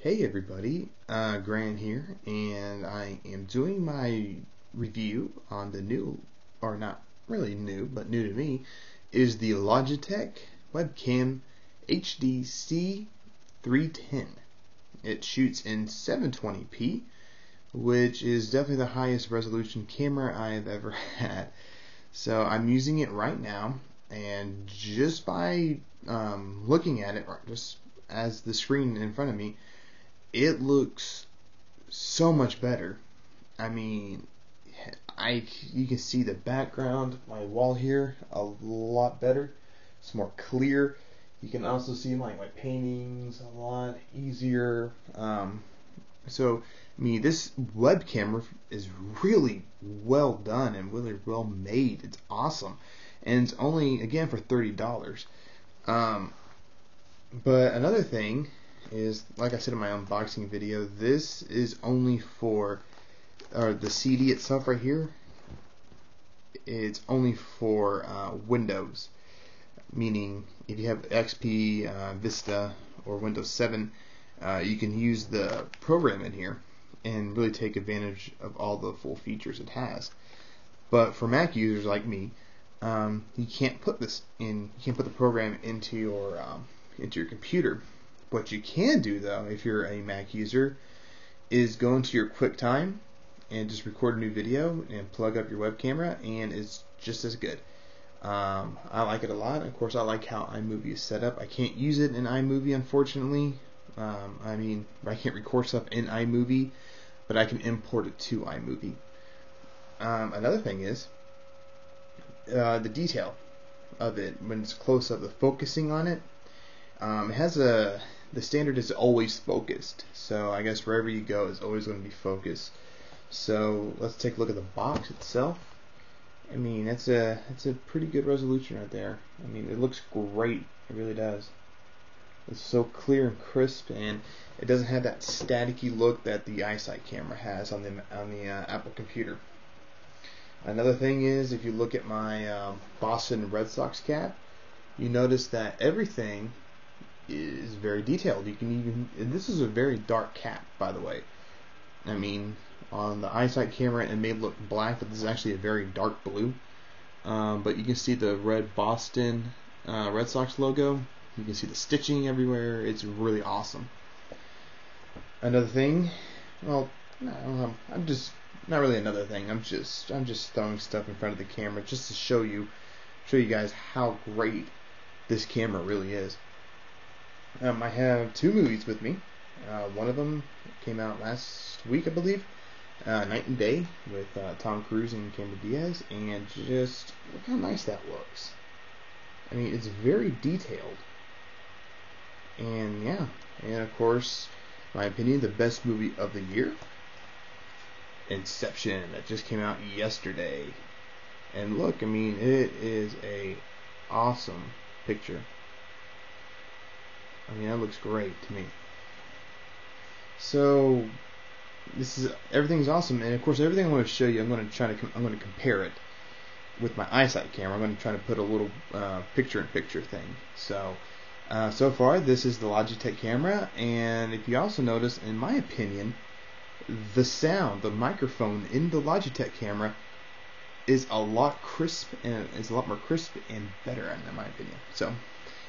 Hey everybody, Grant here, and I am doing my review on the new, or not really new, but new to me, is the Logitech Webcam HD C310. It shoots in 720p, which is definitely the highest resolution camera I've ever had. So I'm using it right now, and just by looking at it, or just as the screen in front of me, it looks so much better. I mean, you can see the background, my wall here, a lot better. It's more clear. You can also see my paintings a lot easier. This web camera is really well done and really well made. It's awesome, and it's only again for $30. Um, but another thing is, like I said in my unboxing video, this is only for, or the CD itself right here, it's only for Windows. Meaning, if you have XP, Vista, or Windows 7, you can use the program in here and really take advantage of all the full features it has. But for Mac users like me, you can't put this in. You can't put the program into your computer. What you can do, though, if you're a Mac user, is go into your QuickTime and just record a new video and plug up your web camera, and it's just as good. I like it a lot. Of course, I like how iMovie is set up. I can't use it in iMovie, unfortunately. I can't record stuff in iMovie, but I can import it to iMovie. Another thing is the detail of it when it's close up, the focusing on it. It has the standard is always focused, so I guess wherever you go is always going to be focused. So let's take a look at the box itself. I mean, it's a pretty good resolution right there. I mean, it looks great. It really does. It's so clear and crisp, and it doesn't have that staticky look that the iSight camera has on the Apple computer. Another thing is, if you look at my Boston Red Sox cap, you notice that everything is very detailed. You can even, and this is a very dark cap, by the way. I mean, on the iSight camera it may look black, but this is actually a very dark blue. But you can see the red Boston Red Sox logo. You can see the stitching everywhere. It's really awesome. Another thing, well, no, I'm just not really another thing. I'm just throwing stuff in front of the camera just to show you guys how great this camera really is. I have two movies with me. One of them came out last week, I believe, Night and Day, with Tom Cruise and Cameron Diaz, and just look how nice that looks. I mean, it's very detailed. And yeah, and of course, my opinion, the best movie of the year, Inception, that just came out yesterday. And look, I mean, it is a awesome picture. I mean, that looks great to me. So everything's awesome, and of course, everything I'm going to show you, I'm going to compare it with my iSight camera. I'm going to try to put a little picture-in-picture thing. So far, this is the Logitech camera, and if you also notice, in my opinion, the sound, the microphone in the Logitech camera is a lot more crisp and better, in my opinion. So,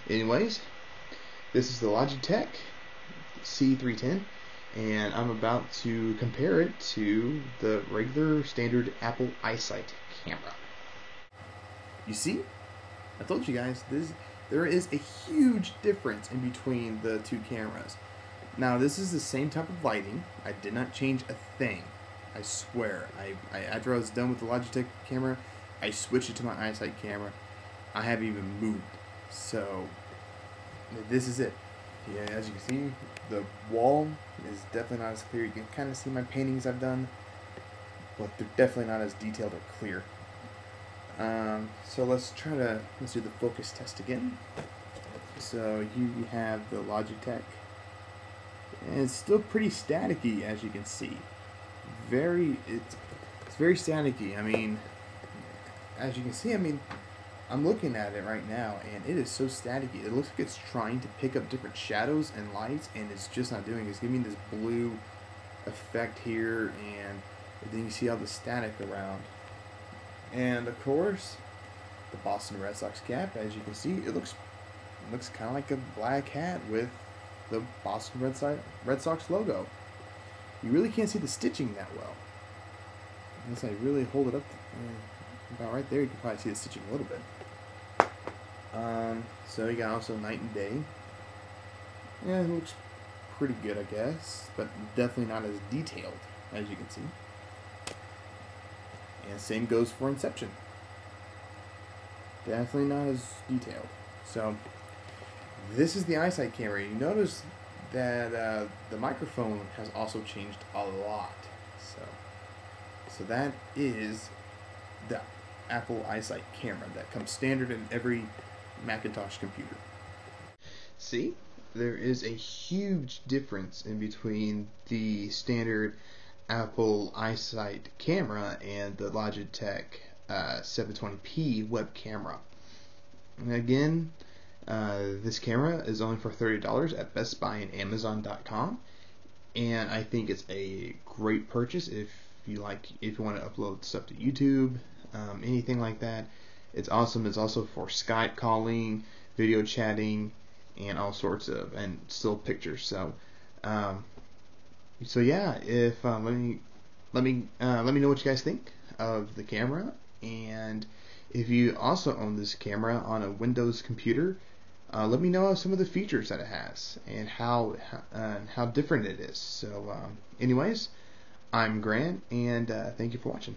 anyways, this is the Logitech C310, and I'm about to compare it to the regular standard Apple iSight camera. You see? I told you guys, there is a huge difference in between the two cameras. Now, this is the same type of lighting. I did not change a thing. I swear. After I was done with the Logitech camera, I switched it to my iSight camera. I haven't even moved. So, this is it. Yeah, as you can see, the wall is definitely not as clear. You can kind of see my paintings I've done, but they're definitely not as detailed or clear. So let's do the focus test again. So here we have the Logitech, and it's still pretty staticky, as you can see. It's very staticky. I mean, as you can see, I mean, I'm looking at it right now, and it is so staticky. It looks like it's trying to pick up different shadows and lights, and it's just not doing it. It's giving me this blue effect here, and then you see all the static around. And of course, the Boston Red Sox cap, as you can see, it looks kind of like a black hat with the Boston Red Sox logo. You really can't see the stitching that well. Unless I really hold it up about right there, you can probably see the stitching a little bit. So you got also night and day. Yeah, it looks pretty good, I guess, but definitely not as detailed as you can see. And same goes for Inception. Definitely not as detailed. So this is the eyesight camera. You notice that the microphone has also changed a lot. So that is the Apple EyeSight camera that comes standard in every Macintosh computer. See, there is a huge difference in between the standard Apple EyeSight camera and the Logitech 720p web camera. And again, this camera is only for $30 at Best Buy and Amazon.com, and I think it's a great purchase if you want to upload stuff to YouTube, anything like that. It's awesome. It's also for Skype calling, video chatting, and all sorts of, and still pictures. So yeah, if let me know what you guys think of the camera, and if you also own this camera on a Windows computer, let me know some of the features that it has and how different it is. So anyways, I'm Grant, and thank you for watching.